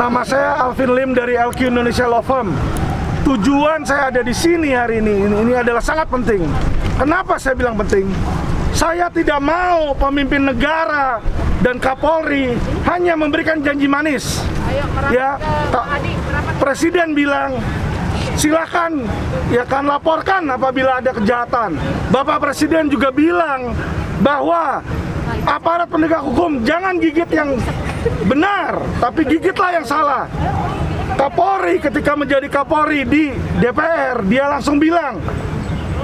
Nama saya Alvin Lim dari LQ Indonesia Law Firm. Tujuan saya ada di sini hari ini adalah sangat penting. Kenapa saya bilang penting? Saya tidak mau pemimpin negara dan Kapolri hanya memberikan janji manis. Ya, Presiden bilang silakan ya kan laporkan apabila ada kejahatan. Bapak Presiden juga bilang bahwa aparat penegak hukum jangan gigit yang benar, tapi gigitlah yang salah. Kapolri ketika menjadi Kapolri di DPR, dia langsung bilang,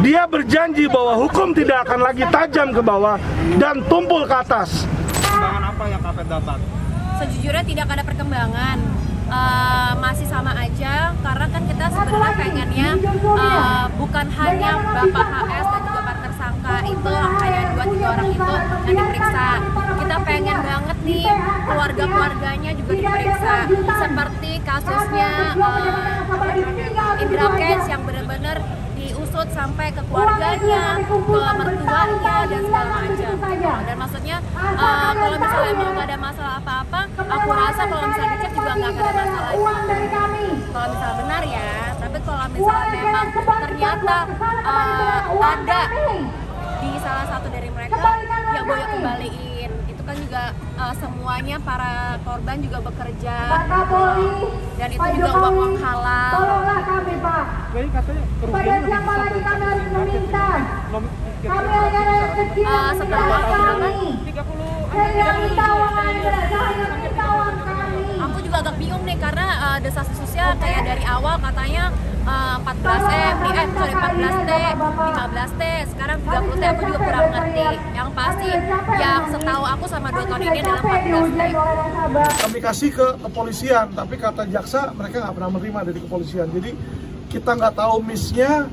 dia berjanji bahwa hukum tidak akan lagi tajam ke bawah dan tumpul ke atas. Perkembangan apa yang KPK dapat? Sejujurnya tidak ada perkembangan, masih sama aja, karena kan kita sebenarnya pengennya bukan hanya Bapak HS dan juga para tersangka itu, hanya 2-3 orang itu yang diperiksa. Kita pengen banget nih keluarga-keluarganya juga diperiksa, seperti kasusnya Indra Kents yang benar-benar diusut sampai ke keluarganya, ke mertuanya dan segala macam. Dan maksudnya kalau misalnya emang nggak ada masalah apa-apa, aku rasa kalau misalnya dicek juga nggak akan ada masalah. Kalau misalnya benar ya, tapi kalau misalnya memang ternyata ada di salah satu dari mereka, ya boleh kembaliin. Itu kan juga semuanya para korban juga bekerja dan itu juga uang halal. Jadi katanya kerugiannya lebih besar dari Setelah aku juga agak bingung nih karena desas-desusnya kayak dari awal katanya 14T, 15T, sekarang 30T, aku juga kurang ngerti. Yang pasti yang setahu aku sama 2 tahun ini adalah 14T. Kami kasih ke kepolisian, tapi kata jaksa mereka nggak pernah menerima dari kepolisian. Jadi kita nggak tahu miss-nya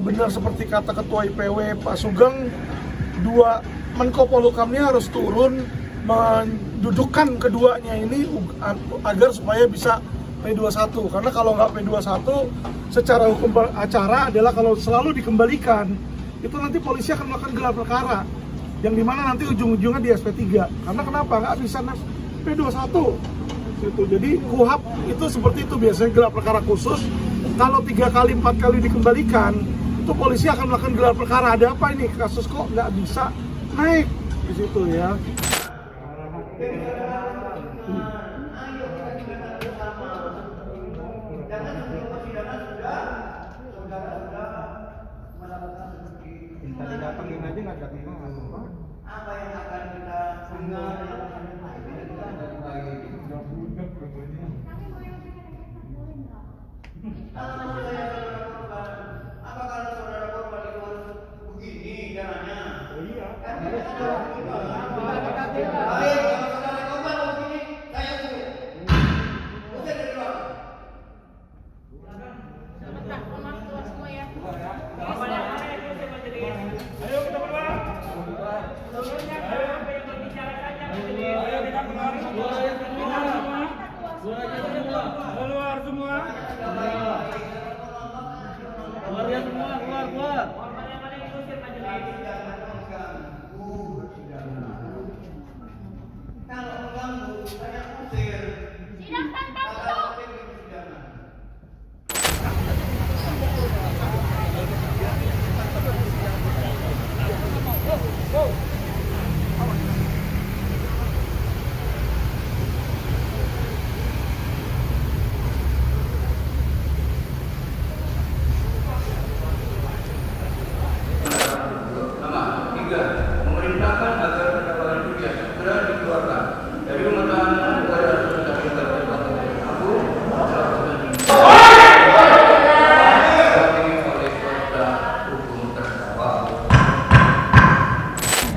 benar seperti kata Ketua IPW Pak Sugeng, 2 Menko Polhukamnya harus turun mendudukkan keduanya ini agar supaya bisa P21, karena kalau nggak P21 secara hukum acara adalah kalau selalu dikembalikan itu nanti polisi akan melakukan gelar perkara yang dimana nanti ujung-ujungnya di SP3. Karena kenapa? Nggak bisa P21 gitu. Jadi KUHAP itu seperti itu, biasanya gelar perkara khusus kalau 3 kali 4 kali dikembalikan itu polisi akan melakukan gelar perkara. Ada apa ini kasus kok nggak bisa naik di situ ya. Tadi datangin aja nggak datang. Apa yang akan kita dengar? Kalau saya saudara korban, apa kalau saudara korban itu harus begini caranya? Oh iya. Kan kita sudah baik, kalau saudara korban begini, saya suruh. Usir dari luar. Sebentar, keluar semua ya. Ayo kita keluar. Ayo kita keluar semua. Keluar semua. Keluar ya semua, keluar. Kalau mengganggu, saya usir. Sidang tanpa foto. Memerintahkan agar pendapatan kerja segera dikeluarkan dari rumah tahanan kepada saudara kita aku oleh kuasa hukum terdakwa.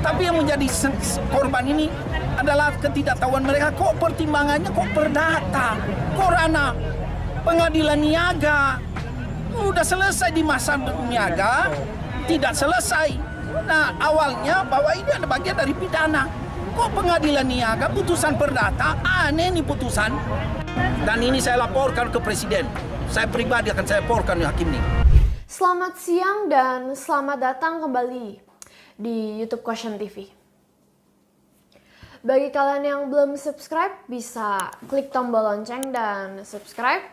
Tapi yang menjadi korban ini adalah ketidaktahuan mereka. Kok pertimbangannya kok perdata, kok ranah pengadilan niaga. Udah selesai di masa niaga, tidak selesai. Nah, awalnya bahwa ini ada bagian dari pidana. Kok pengadilan niaga putusan perdata? Aneh nih putusan. Dan ini saya laporkan ke Presiden. Saya pribadi akan saya laporkan hakim ini. Selamat siang dan selamat datang kembali di YouTube Question TV. Bagi kalian yang belum subscribe, bisa klik tombol lonceng dan subscribe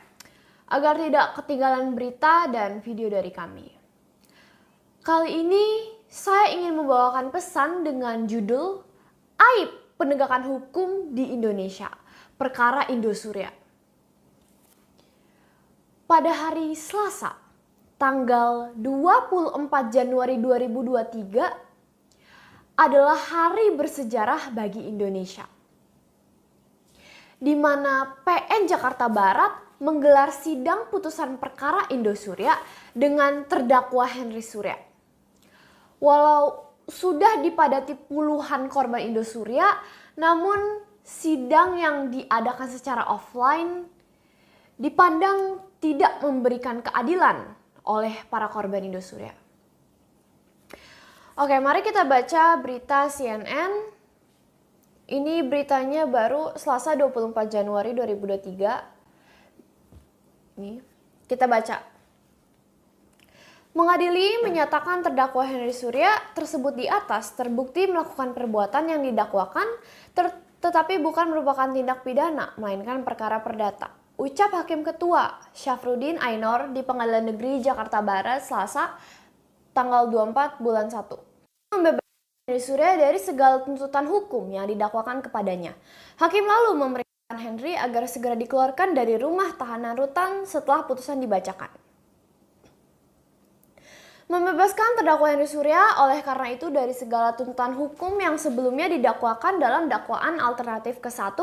agar tidak ketinggalan berita dan video dari kami. Kali ini saya ingin membawakan pesan dengan judul Aib Penegakan Hukum di Indonesia, Perkara Indosuria. Pada hari Selasa, tanggal 24 Januari 2023 adalah hari bersejarah bagi Indonesia, di mana PN Jakarta Barat menggelar sidang putusan perkara Indosuria dengan terdakwa Henry Surya. Walau sudah dipadati puluhan korban Indosuria, namun sidang yang diadakan secara offline dipandang tidak memberikan keadilan oleh para korban Indosuria. Oke, mari kita baca berita CNN. Ini beritanya baru Selasa 24 Januari 2023. Ini kita baca. Mengadili menyatakan terdakwa Henry Surya tersebut di atas terbukti melakukan perbuatan yang didakwakan tetapi bukan merupakan tindak pidana, melainkan perkara perdata. Ucap Hakim Ketua Syafruddin Ainur di Pengadilan Negeri Jakarta Barat Selasa tanggal 24 bulan 1. Membebaskan Henry Surya dari segala tuntutan hukum yang didakwakan kepadanya. Hakim lalu memerintahkan Henry agar segera dikeluarkan dari rumah tahanan rutan setelah putusan dibacakan. Membebaskan terdakwa Henry Surya oleh karena itu dari segala tuntutan hukum yang sebelumnya didakwakan dalam dakwaan alternatif ke-1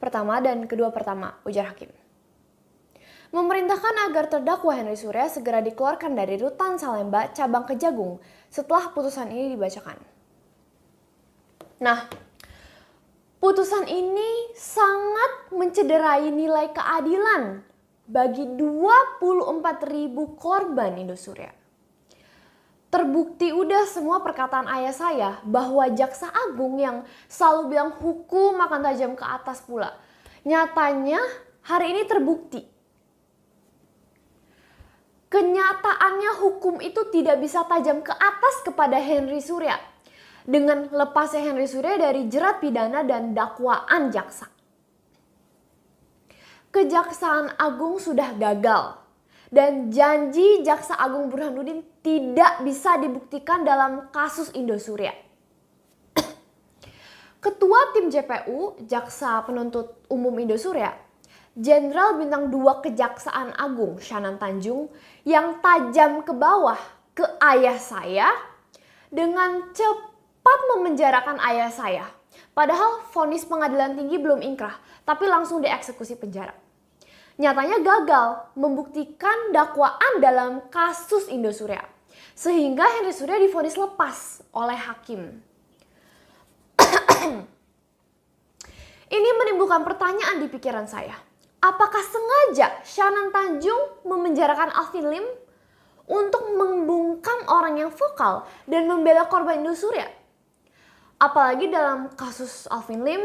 pertama dan kedua pertama, ujar Hakim. Memerintahkan agar terdakwa Henry Surya segera dikeluarkan dari rutan Salemba, cabang Kejagung setelah putusan ini dibacakan. Nah, putusan ini sangat mencederai nilai keadilan bagi 24.000 korban Indosuria. Terbukti udah semua perkataan ayah saya bahwa Jaksa Agung yang selalu bilang hukum akan tajam ke atas pula. Nyatanya hari ini terbukti. Kenyataannya hukum itu tidak bisa tajam ke atas kepada Henry Surya dengan lepasnya Henry Surya dari jerat pidana dan dakwaan jaksa. Kejaksaan Agung sudah gagal dan janji Jaksa Agung Burhanuddin tidak bisa dibuktikan dalam kasus Indosuria. Ketua Tim JPU, Jaksa Penuntut Umum Indosuria, Jenderal Bintang 2 Kejaksaan Agung Syanan Tanjung yang tajam ke bawah ke ayah saya dengan cepat memenjarakan ayah saya. Padahal vonis pengadilan tinggi belum ingkrah, tapi langsung dieksekusi penjara. Nyatanya gagal membuktikan dakwaan dalam kasus Indosuria, sehingga Henry Surya divonis lepas oleh hakim. Ini menimbulkan pertanyaan di pikiran saya. Apakah sengaja Syanan Tanjung memenjarakan Alvin Lim untuk membungkam orang yang vokal dan membela korban Indosuria? Apalagi dalam kasus Alvin Lim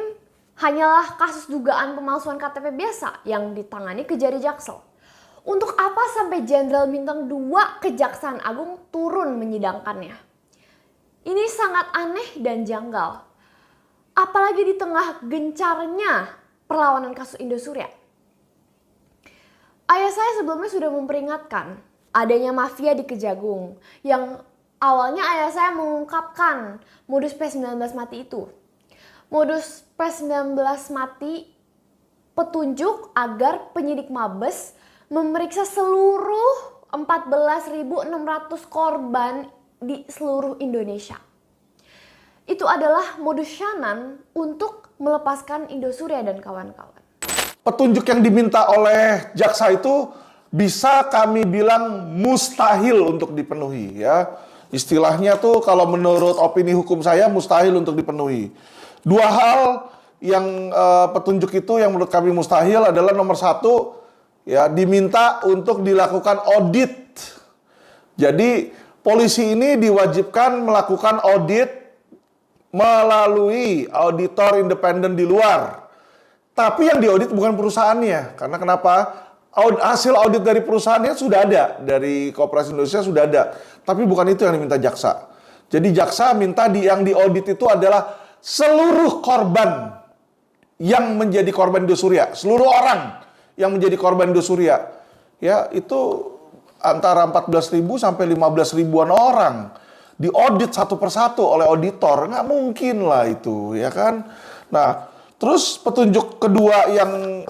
hanyalah kasus dugaan pemalsuan KTP biasa yang ditangani Kejari Jaksel. Untuk apa sampai Jenderal Bintang 2 Kejaksaan Agung turun menyidangkannya? Ini sangat aneh dan janggal. Apalagi di tengah gencarnya perlawanan kasus Indosuria. Ayah saya sebelumnya sudah memperingatkan adanya mafia di Kejagung yang awalnya ayah saya mengungkapkan modus P19 mati itu. Modus P19 mati petunjuk agar penyidik Mabes memeriksa seluruh 14.600 korban di seluruh Indonesia. Itu adalah modus Syanan untuk melepaskan Indosuria dan kawan-kawan. Petunjuk yang diminta oleh jaksa itu bisa kami bilang mustahil untuk dipenuhi, ya. Istilahnya tuh kalau menurut opini hukum saya mustahil untuk dipenuhi. Dua hal yang petunjuk itu yang menurut kami mustahil adalah nomor satu, ya, diminta untuk dilakukan audit. Jadi polisi ini diwajibkan melakukan audit melalui auditor independen di luar. Tapi yang diaudit bukan perusahaannya. Karena kenapa? Hasil audit dari perusahaannya sudah ada. Dari Koperasi Indonesia sudah ada. Tapi bukan itu yang diminta jaksa. Jadi jaksa minta yang diaudit itu adalah seluruh korban yang menjadi korban Indosuria, seluruh orang yang menjadi korban Indosuria, ya itu antara 14.000 sampai 15.000-an orang diaudit satu persatu oleh auditor. Nggak mungkin lah itu, ya kan? Nah, terus petunjuk kedua yang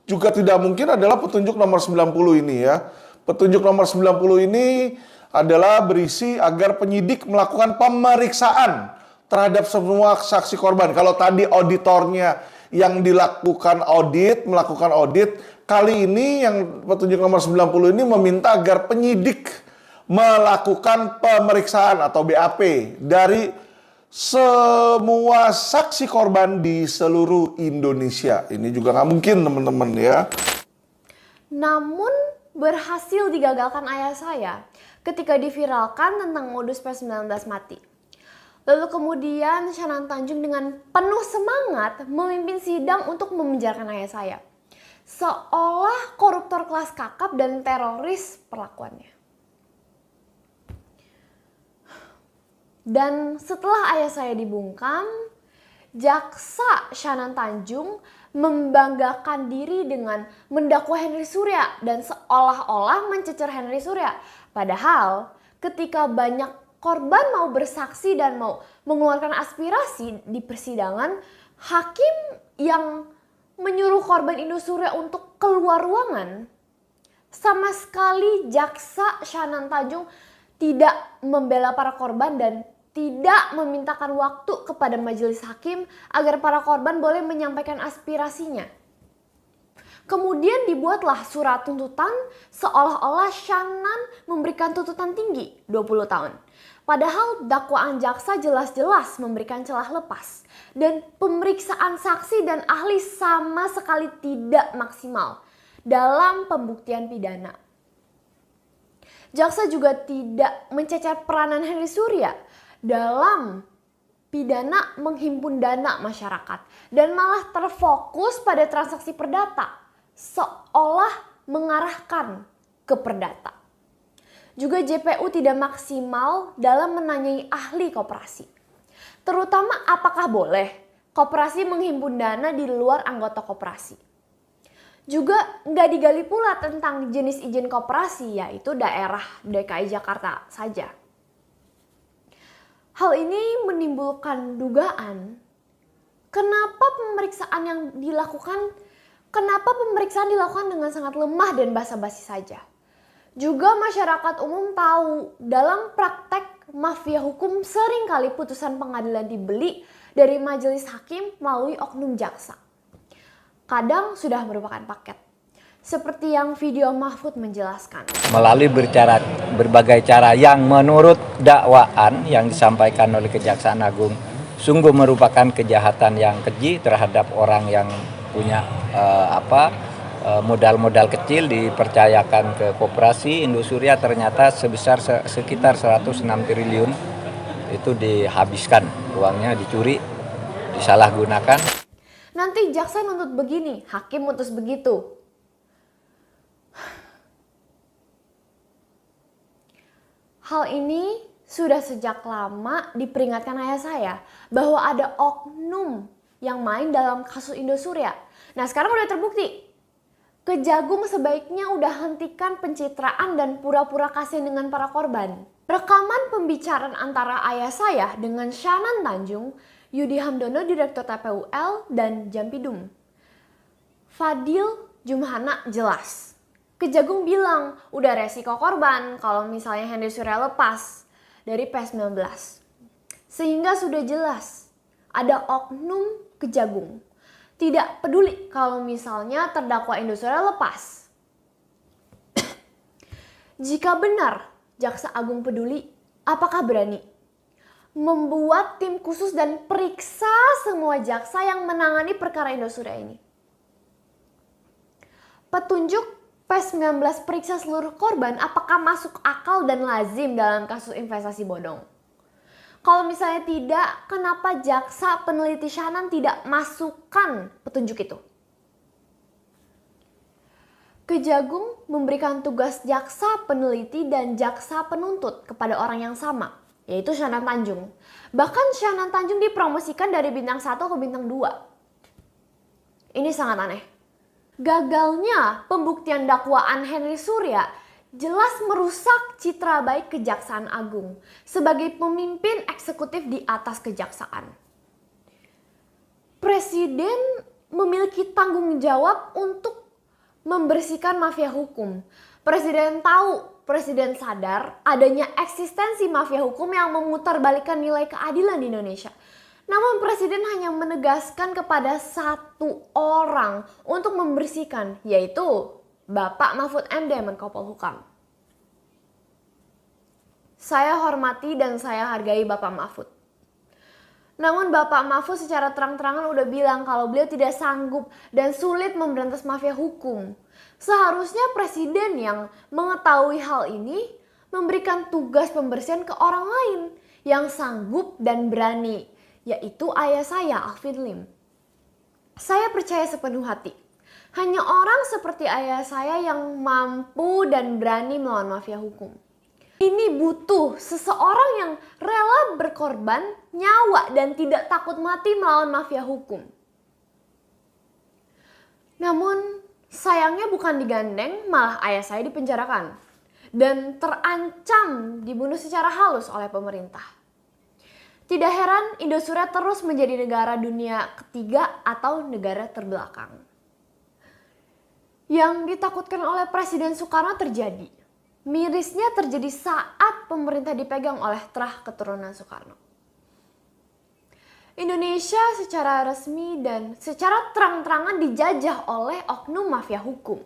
juga tidak mungkin adalah petunjuk nomor 90 ini ya. Petunjuk nomor 90 ini adalah berisi agar penyidik melakukan pemeriksaan terhadap semua saksi korban. Kalau tadi auditornya yang melakukan audit, kali ini yang petunjuk nomor 90 ini meminta agar penyidik melakukan pemeriksaan atau BAP dari semua saksi korban di seluruh Indonesia. Ini juga nggak mungkin teman-teman ya. Namun berhasil digagalkan ayah saya ketika diviralkan tentang modus P19 mati. Lalu kemudian Shannon Tanjung dengan penuh semangat memimpin sidang untuk memenjarakan ayah saya. Seolah koruptor kelas kakap dan teroris perlakuannya. Dan setelah ayah saya dibungkam, jaksa Shannon Tanjung membanggakan diri dengan mendakwa Henry Surya dan seolah-olah mencecer Henry Surya. Padahal ketika banyak korban mau bersaksi dan mau mengeluarkan aspirasi di persidangan, hakim yang menyuruh korban Indosuria untuk keluar ruangan, sama sekali jaksa Shannon Tanjung tidak membela para korban dan tidak memintakan waktu kepada majelis hakim agar para korban boleh menyampaikan aspirasinya. Kemudian dibuatlah surat tuntutan seolah-olah Shannon memberikan tuntutan tinggi 20 tahun. Padahal dakwaan jaksa jelas-jelas memberikan celah lepas. Dan pemeriksaan saksi dan ahli sama sekali tidak maksimal dalam pembuktian pidana. Jaksa juga tidak mencecar peranan Henry Surya dalam pidana menghimpun dana masyarakat. Dan malah terfokus pada transaksi perdata. Seolah mengarahkan ke perdata. Juga JPU tidak maksimal dalam menanyai ahli koperasi. Terutama apakah boleh koperasi menghimpun dana di luar anggota koperasi. Juga nggak digali pula tentang jenis izin koperasi, yaitu daerah DKI Jakarta saja. Hal ini menimbulkan dugaan kenapa pemeriksaan dilakukan dengan sangat lemah dan basa-basi saja. Juga masyarakat umum tahu dalam praktek mafia hukum seringkali putusan pengadilan dibeli dari majelis hakim melalui oknum jaksa. Kadang sudah merupakan paket. Seperti yang video Mahfud menjelaskan. Melalui berbagai cara yang menurut dakwaan yang disampaikan oleh Kejaksaan Agung sungguh merupakan kejahatan yang keji terhadap orang yang punya modal-modal kecil dipercayakan ke koperasi. Indosuria ternyata sebesar sekitar 106 triliun itu dihabiskan, uangnya dicuri, disalahgunakan. Nanti jaksa nuntut begini, hakim mutus begitu. Hal ini sudah sejak lama diperingatkan ayah saya bahwa ada oknum yang main dalam kasus Indosuria. Nah sekarang udah terbukti. Kejagung sebaiknya udah hentikan pencitraan dan pura-pura kasihan dengan para korban. Rekaman pembicaraan antara ayah saya dengan Shannon Tanjung, Yudi Hamdono, Direktur TPUL, dan Jampidum. Fadil Jumhana jelas. Kejagung bilang udah resiko korban kalau misalnya Henry Surya lepas dari P19. Sehingga sudah jelas ada oknum Kejagung. Tidak peduli kalau misalnya terdakwa Indosuria lepas. Jika benar Jaksa Agung peduli, apakah berani membuat tim khusus dan periksa semua jaksa yang menangani perkara Indosuria ini? Petunjuk P19 periksa seluruh korban apakah masuk akal dan lazim dalam kasus investasi bodong? Kalau misalnya tidak, kenapa jaksa peneliti Shannon tidak masukkan petunjuk itu? Kejagung memberikan tugas jaksa peneliti dan jaksa penuntut kepada orang yang sama, yaitu Shannon Tanjung. Bahkan Shannon Tanjung dipromosikan dari bintang 1 ke bintang 2. Ini sangat aneh. Gagalnya pembuktian dakwaan Henry Surya jelas merusak citra baik Kejaksaan Agung sebagai pemimpin eksekutif di atas kejaksaan. Presiden memiliki tanggung jawab untuk membersihkan mafia hukum. Presiden tahu, presiden sadar adanya eksistensi mafia hukum yang memutarbalikkan nilai keadilan di Indonesia. Namun presiden hanya menegaskan kepada satu orang untuk membersihkan, yaitu Bapak Mahfud MD, Menko Polhukam. Saya hormati dan saya hargai Bapak Mahfud. Namun Bapak Mahfud secara terang-terangan udah bilang kalau beliau tidak sanggup dan sulit memberantas mafia hukum. Seharusnya presiden yang mengetahui hal ini memberikan tugas pembersihan ke orang lain yang sanggup dan berani, yaitu ayah saya, Alvin Lim. Saya percaya sepenuh hati, hanya orang seperti ayah saya yang mampu dan berani melawan mafia hukum. Ini butuh seseorang yang rela berkorban nyawa dan tidak takut mati melawan mafia hukum. Namun sayangnya bukan digandeng, malah ayah saya dipenjarakan dan terancam dibunuh secara halus oleh pemerintah. Tidak heran Indosuria terus menjadi negara dunia ketiga atau negara terbelakang. Yang ditakutkan oleh Presiden Soekarno terjadi. Mirisnya terjadi saat pemerintah dipegang oleh terah keturunan Soekarno. Indonesia secara resmi dan secara terang-terangan dijajah oleh oknum mafia hukum.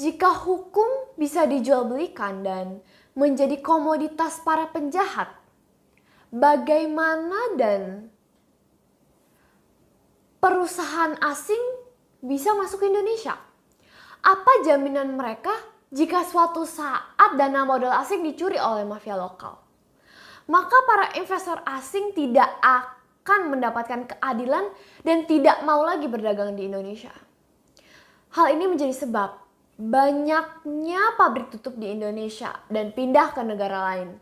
Jika hukum bisa dijual belikan dan menjadi komoditas para penjahat, bagaimana dan perusahaan asing bisa masuk ke Indonesia? Apa jaminan mereka jika suatu saat dana modal asing dicuri oleh mafia lokal? Maka para investor asing tidak akan mendapatkan keadilan dan tidak mau lagi berdagang di Indonesia. Hal ini menjadi sebab banyaknya pabrik tutup di Indonesia dan pindah ke negara lain.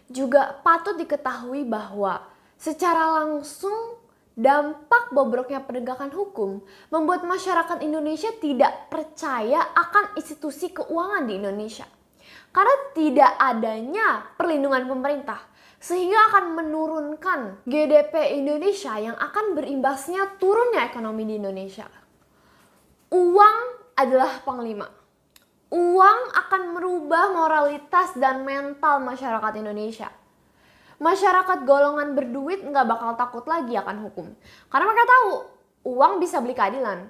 Juga patut diketahui bahwa secara langsung dampak bobroknya penegakan hukum membuat masyarakat Indonesia tidak percaya akan institusi keuangan di Indonesia. Karena tidak adanya perlindungan pemerintah, sehingga akan menurunkan GDP Indonesia yang akan berimbasnya turunnya ekonomi di Indonesia. Uang adalah panglima. Uang akan merubah moralitas dan mental masyarakat Indonesia. Masyarakat golongan berduit nggak bakal takut lagi akan hukum. Karena mereka tahu uang bisa beli keadilan.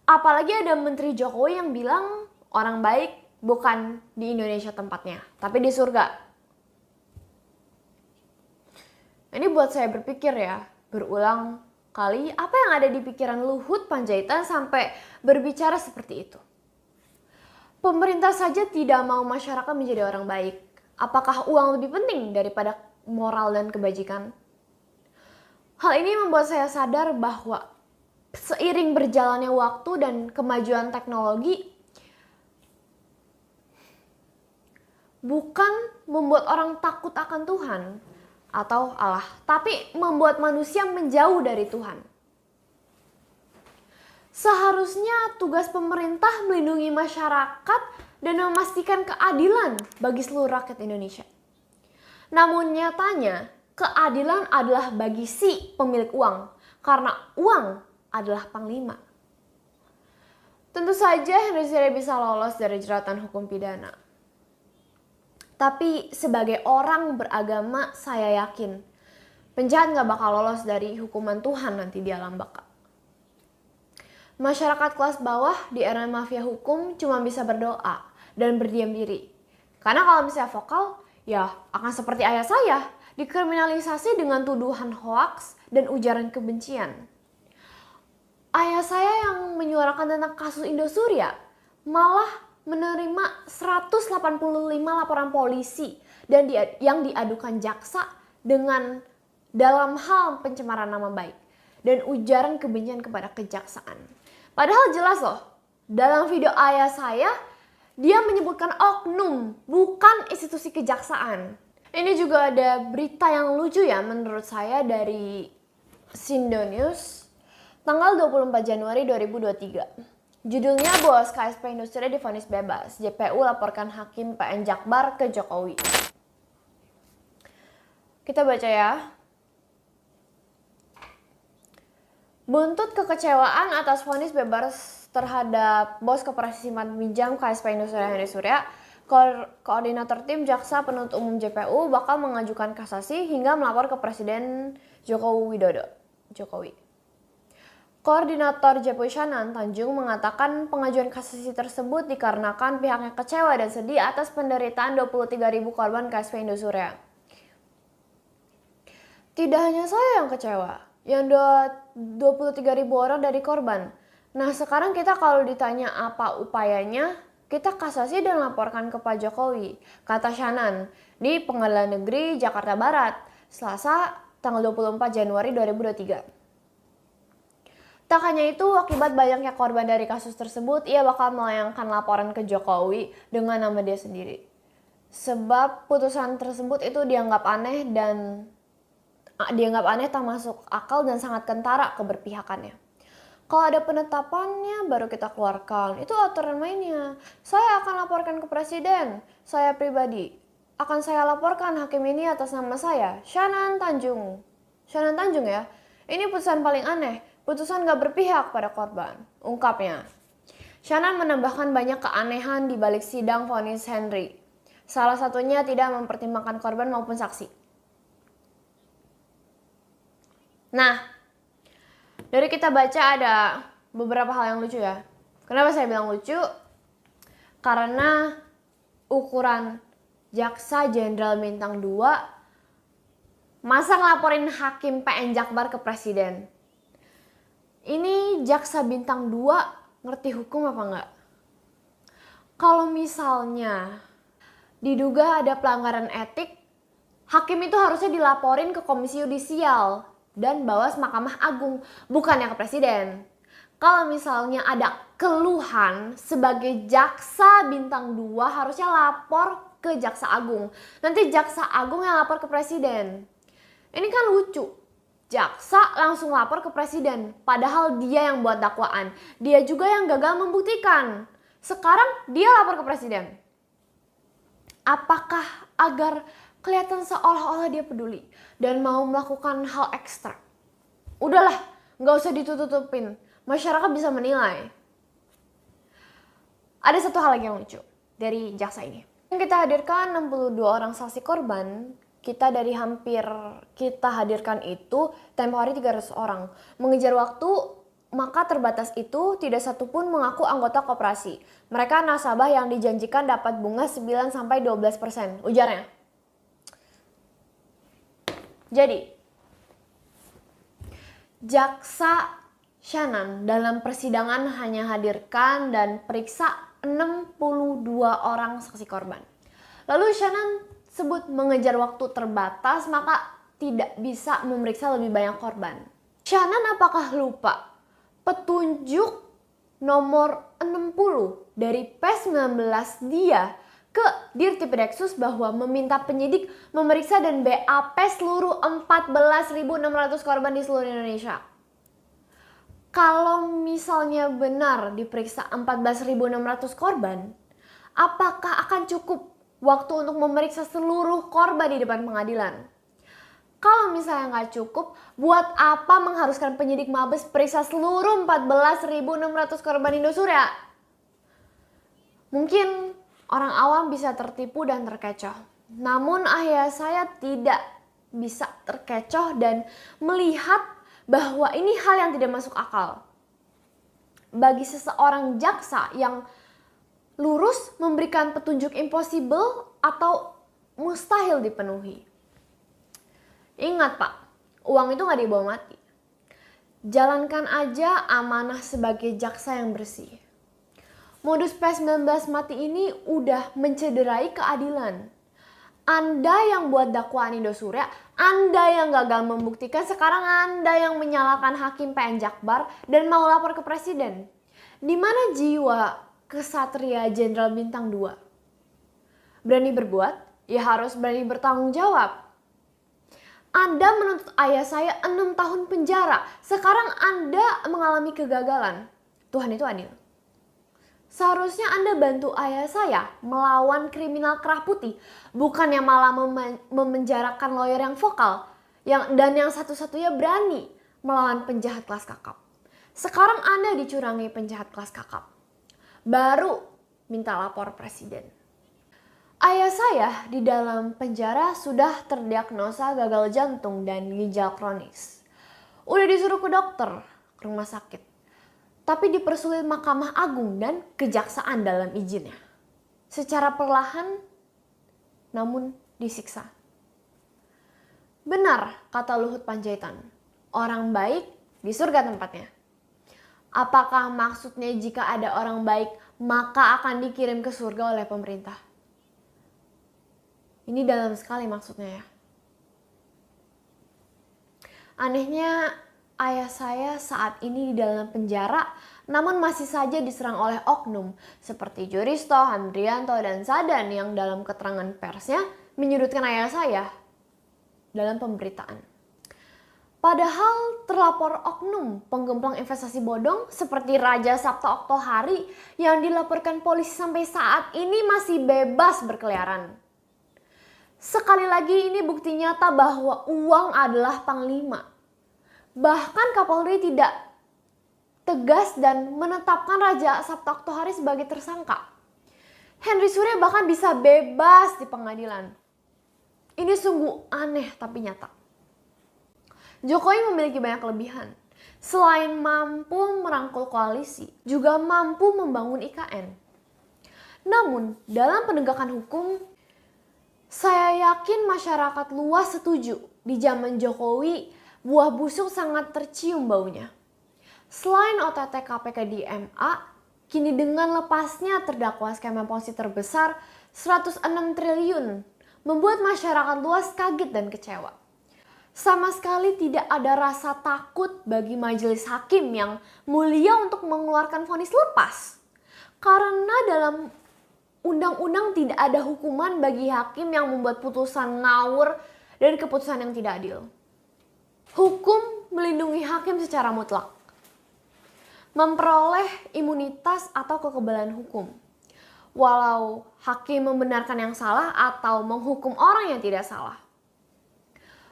Apalagi ada Menteri Jokowi yang bilang orang baik bukan di Indonesia tempatnya, tapi di surga. Ini buat saya berpikir ya, berulang kali apa yang ada di pikiran Luhut Panjaitan sampai berbicara seperti itu. Pemerintah saja tidak mau masyarakat menjadi orang baik. Apakah uang lebih penting daripada moral dan kebajikan? Hal ini membuat saya sadar bahwa seiring berjalannya waktu dan kemajuan teknologi bukan membuat orang takut akan Tuhan atau Allah, tapi membuat manusia menjauh dari Tuhan. Seharusnya tugas pemerintah melindungi masyarakat dan memastikan keadilan bagi seluruh rakyat Indonesia. Namun nyatanya, keadilan adalah bagi si pemilik uang, karena uang adalah panglima. Tentu saja Henry Surya bisa lolos dari jeratan hukum pidana. Tapi sebagai orang beragama, saya yakin penjahat gak bakal lolos dari hukuman Tuhan nanti di alam baka. Masyarakat kelas bawah di era mafia hukum cuma bisa berdoa dan berdiam diri. Karena kalau misalnya vokal, ya akan seperti ayah saya, dikriminalisasi dengan tuduhan hoaks dan ujaran kebencian. Ayah saya yang menyuarakan tentang kasus Indosuria malah menerima 185 laporan polisi dan yang diadukan jaksa dengan dalam hal pencemaran nama baik dan ujaran kebencian kepada kejaksaan. Padahal jelas loh, dalam video ayah saya Dia menyebutkan oknum, bukan institusi kejaksaan. Ini juga ada berita yang lucu ya menurut saya dari Sindo News tanggal 24 Januari 2023. Judulnya, Bos KSP Industri divonis bebas, JPU laporkan Hakim PN Jakbar ke Jokowi. Kita baca ya. Buntut kekecewaan atas vonis bebas terhadap Bos Koperasi Simpan Pinjam KSP Industri Henry Surya, Koordinator Tim Jaksa Penuntut Umum JPU bakal mengajukan kasasi hingga melapor ke Presiden Joko Widodo. Koordinator JPU Shanan Tanjung mengatakan pengajuan kasasi tersebut dikarenakan pihaknya kecewa dan sedih atas penderitaan 23.000 korban KSP Indosuria. Tidak hanya saya yang kecewa, yang 23.000 orang dari korban. Nah sekarang kita kalau ditanya apa upayanya, kita kasasi dan laporkan ke Pak Jokowi, kata Shanan di Pengadilan Negeri Jakarta Barat, Selasa tanggal 24 Januari 2023. Tak hanya itu, akibat banyaknya korban dari kasus tersebut, ia bakal melayangkan laporan ke Jokowi dengan nama dia sendiri. Sebab putusan tersebut itu dianggap aneh tak masuk akal dan sangat kentara keberpihakannya. Kalau ada penetapannya baru kita keluarkan, itu aturan mainnya. Saya akan laporkan ke Presiden, saya pribadi. Akan saya laporkan hakim ini atas nama saya, Shanan Tanjung ya, ini putusan paling aneh, putusan gak berpihak pada korban, ungkapnya. Shanan menambahkan banyak keanehan di balik sidang vonis Henry. Salah satunya tidak mempertimbangkan korban maupun saksi. Nah, dari kita baca ada beberapa hal yang lucu ya. Kenapa saya bilang lucu? Karena ukuran Jaksa Jenderal Bintang 2 masa ngelaporin Hakim PN Jakbar ke Presiden. Ini Jaksa Bintang 2 ngerti hukum apa enggak? Kalau misalnya diduga ada pelanggaran etik, hakim itu harusnya dilaporin ke Komisi Yudisial dan Bawas Mahkamah Agung, bukannya ke Presiden. Kalau misalnya ada keluhan sebagai Jaksa Bintang 2 harusnya lapor ke Jaksa Agung. Nanti Jaksa Agung yang lapor ke Presiden. Ini kan lucu. Jaksa langsung lapor ke Presiden, padahal dia yang buat dakwaan. Dia juga yang gagal membuktikan. Sekarang dia lapor ke Presiden. Apakah agar kelihatan seolah-olah dia peduli dan mau melakukan hal ekstra? Udahlah, nggak usah ditutup-tutupin. Masyarakat bisa menilai. Ada satu hal lagi yang lucu dari jaksa ini. Yang kita hadirkan 62 orang saksi korban. Kita hadirkan itu tempo hari 300 orang. Mengejar waktu, maka terbatas itu tidak satupun mengaku anggota koperasi. Mereka nasabah yang dijanjikan dapat bunga 9-12%, ujarnya. Jadi, Jaksa Shanan dalam persidangan hanya hadirkan dan periksa 62 orang saksi korban. Lalu Shanan sebut mengejar waktu terbatas maka tidak bisa memeriksa lebih banyak korban. Shanan apakah lupa petunjuk nomor 60 dari P19 dia ke Dirtipideksus bahwa meminta penyidik memeriksa dan BAP seluruh 14.600 korban di seluruh Indonesia. Kalau misalnya benar diperiksa 14.600 korban, apakah akan cukup waktu untuk memeriksa seluruh korban di depan pengadilan? Kalau misalnya nggak cukup, buat apa mengharuskan penyidik Mabes periksa seluruh 14.600 korban Indosuria? Mungkin orang awam bisa tertipu dan terkecoh. Namun ayah saya tidak bisa terkecoh dan melihat bahwa ini hal yang tidak masuk akal. Bagi seseorang jaksa yang lurus memberikan petunjuk impossible atau mustahil dipenuhi. Ingat Pak, uang itu nggak dibawa mati. Jalankan aja amanah sebagai jaksa yang bersih. Modus P19 mati ini udah mencederai keadilan. Anda yang buat dakwaan Indosuria, Anda yang gagal membuktikan, sekarang Anda yang menyalahkan Hakim PN Jakbar dan mau lapor ke Presiden. Di mana jiwa kesatria jenderal bintang 2. Berani berbuat, ya harus berani bertanggung jawab. Anda menuntut ayah saya 6 tahun penjara. Sekarang Anda mengalami kegagalan. Tuhan itu adil. Seharusnya Anda bantu ayah saya melawan kriminal kerah putih. Bukannya malah memenjarakan lawyer yang vokal. Dan yang satu-satunya berani melawan penjahat kelas kakap. Sekarang Anda dicurangi penjahat kelas kakap. Baru minta lapor presiden. Ayah saya di dalam penjara sudah terdiagnosa gagal jantung dan ginjal kronis. Udah disuruh ke dokter, ke rumah sakit. Tapi dipersulit Mahkamah Agung dan Kejaksaan dalam izinnya. Secara perlahan, namun disiksa. Benar kata Luhut Panjaitan, orang baik di surga tempatnya. Apakah maksudnya jika ada orang baik, maka akan dikirim ke surga oleh pemerintah? Ini dalam sekali maksudnya ya. Anehnya ayah saya saat ini di dalam penjara namun masih saja diserang oleh oknum seperti Juristo, Handrianto, dan Sadan yang dalam keterangan persnya menyudutkan ayah saya dalam pemberitaan. Padahal terlapor oknum penggemplang investasi bodong seperti Raja Sabta Oktohari yang dilaporkan polisi sampai saat ini masih bebas berkeliaran. Sekali lagi ini bukti nyata bahwa uang adalah panglima. Bahkan Kapolri tidak tegas dan menetapkan Raja Sabta Oktohari sebagai tersangka. Henry Surya bahkan bisa bebas di pengadilan. Ini sungguh aneh tapi nyata. Jokowi memiliki banyak kelebihan. Selain mampu merangkul koalisi, juga mampu membangun IKN. Namun dalam penegakan hukum, saya yakin masyarakat luas setuju di zaman Jokowi buah busuk sangat tercium baunya. Selain OTT KPK di MA, kini dengan lepasnya terdakwa skema ponzi terbesar 106 triliun membuat masyarakat luas kaget dan kecewa. Sama sekali tidak ada rasa takut bagi majelis hakim yang mulia untuk mengeluarkan vonis lepas. Karena dalam undang-undang tidak ada hukuman bagi hakim yang membuat putusan ngawur dan keputusan yang tidak adil. Hukum melindungi hakim secara mutlak. Memperoleh imunitas atau kekebalan hukum. Walau hakim membenarkan yang salah atau menghukum orang yang tidak salah.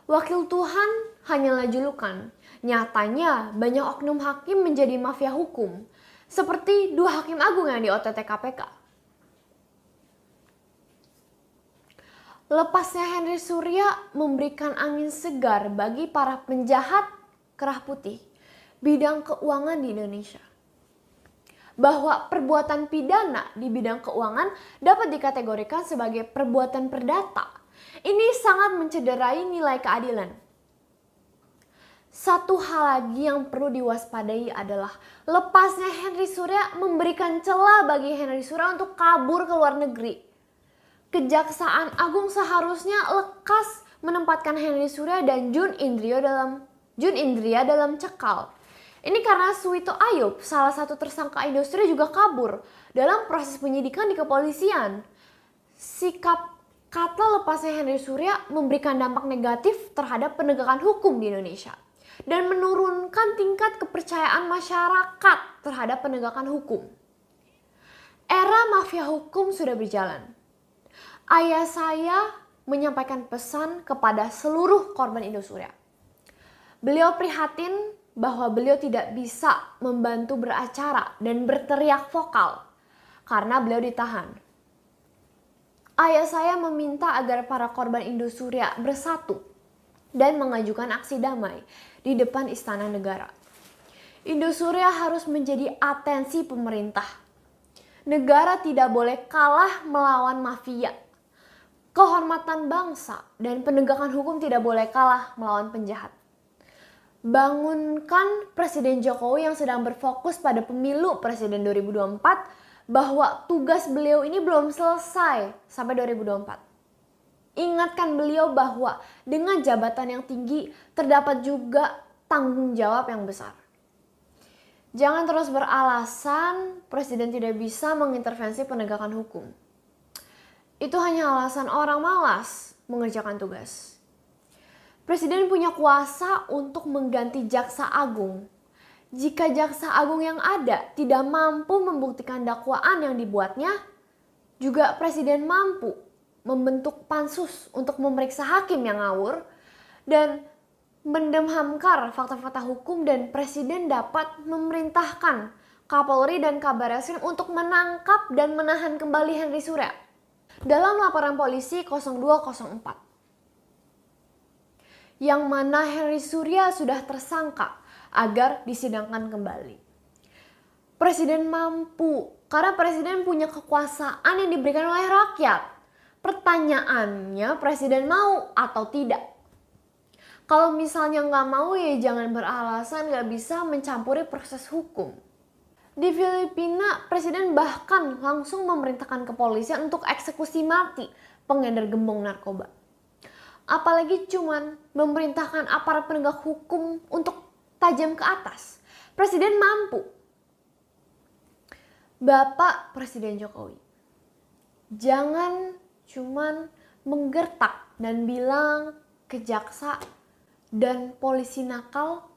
Wakil Tuhan hanyalah julukan. Nyatanya banyak oknum hakim menjadi mafia hukum. Seperti 2 hakim agung yang di OTT KPK. Lepasnya Henry Surya memberikan angin segar bagi para penjahat kerah putih bidang keuangan di Indonesia. Bahwa perbuatan pidana di bidang keuangan dapat dikategorikan sebagai perbuatan perdata. Ini sangat mencederai nilai keadilan. Satu hal lagi yang perlu diwaspadai adalah lepasnya Henry Surya memberikan celah bagi Henry Surya untuk kabur ke luar negeri. Kejaksaan Agung seharusnya lekas menempatkan Henry Surya dan Jun Indria dalam cekal. Ini karena Suwito Ayub, salah satu tersangka industri juga kabur dalam proses penyidikan di kepolisian. Sikap kata lepasnya Henry Surya memberikan dampak negatif terhadap penegakan hukum di Indonesia dan menurunkan tingkat kepercayaan masyarakat terhadap penegakan hukum. Era mafia hukum sudah berjalan. Ayah saya menyampaikan pesan kepada seluruh korban Indosuria. Beliau prihatin bahwa beliau tidak bisa membantu beracara dan berteriak vokal karena beliau ditahan. Ayah saya meminta agar para korban Indosuria bersatu dan mengajukan aksi damai di depan Istana Negara. Indosuria harus menjadi atensi pemerintah. Negara tidak boleh kalah melawan mafia. Kehormatan bangsa dan penegakan hukum tidak boleh kalah melawan penjahat. Bangunkan Presiden Jokowi yang sedang berfokus pada pemilu Presiden 2024 bahwa tugas beliau ini belum selesai sampai 2024. Ingatkan beliau bahwa dengan jabatan yang tinggi terdapat juga tanggung jawab yang besar. Jangan terus beralasan presiden tidak bisa mengintervensi penegakan hukum. Itu hanya alasan orang malas mengerjakan tugas. Presiden punya kuasa untuk mengganti jaksa agung. Jika jaksa agung yang ada tidak mampu membuktikan dakwaan yang dibuatnya, juga presiden mampu membentuk pansus untuk memeriksa hakim yang ngawur dan mendemhamkan fakta-fakta hukum, dan presiden dapat memerintahkan Kapolri dan Kabar Eskrim untuk menangkap dan menahan kembali Henry Surya. Dalam laporan polisi 0204, yang mana Henry Surya sudah tersangka agar disidangkan kembali. Presiden mampu karena presiden punya kekuasaan yang diberikan oleh rakyat. Pertanyaannya, presiden mau atau tidak? Kalau misalnya nggak mau, ya jangan beralasan nggak bisa mencampuri proses hukum. Di Filipina, presiden bahkan langsung memerintahkan kepolisian untuk eksekusi mati pengedar gembong narkoba. Apalagi cuman memerintahkan aparat penegak hukum untuk tajam ke atas. Presiden mampu. Bapak Presiden Jokowi, jangan cuman menggertak dan bilang ke jaksa dan polisi nakal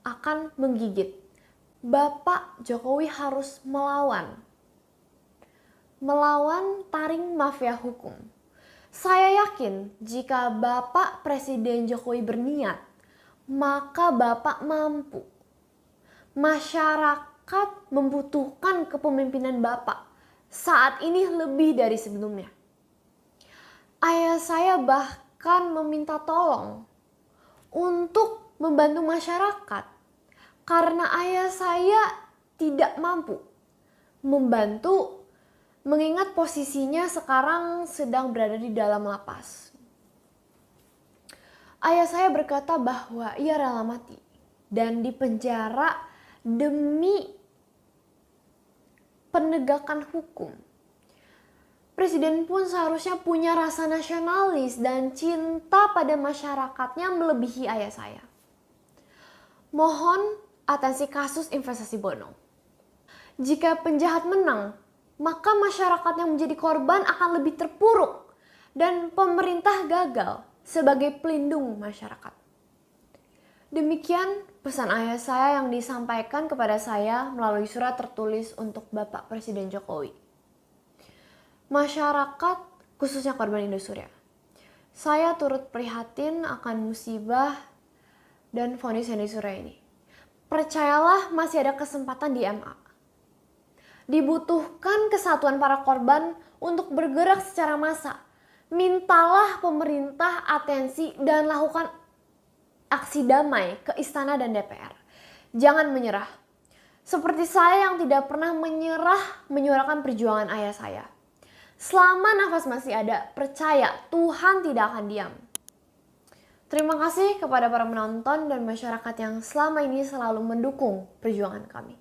akan menggigit. Bapak Jokowi harus melawan taring mafia hukum. Saya yakin jika Bapak Presiden Jokowi berniat, maka Bapak mampu. Masyarakat membutuhkan kepemimpinan Bapak saat ini lebih dari sebelumnya. Ayah saya bahkan meminta tolong untuk membantu masyarakat karena ayah saya tidak mampu membantu, mengingat posisinya sekarang sedang berada di dalam lapas. Ayah saya berkata bahwa ia rela mati dan dipenjara demi penegakan hukum. Presiden pun seharusnya punya rasa nasionalis dan cinta pada masyarakatnya melebihi ayah saya. Mohon atensi kasus investasi bodong. Jika penjahat menang, maka masyarakat yang menjadi korban akan lebih terpuruk dan pemerintah gagal sebagai pelindung masyarakat. Demikian pesan ayah saya yang disampaikan kepada saya melalui surat tertulis untuk Bapak Presiden Jokowi. Masyarakat, khususnya korban Indosuria, saya turut prihatin akan musibah dan vonis Henry Surya ini. Percayalah, masih ada kesempatan di MA. Dibutuhkan kesatuan para korban untuk bergerak secara massa. Mintalah pemerintah atensi dan lakukan aksi damai ke istana dan DPR. Jangan menyerah. Seperti saya yang tidak pernah menyerah menyuarakan perjuangan ayah saya. Selama nafas masih ada, percaya Tuhan tidak akan diam. Terima kasih kepada para penonton dan masyarakat yang selama ini selalu mendukung perjuangan kami.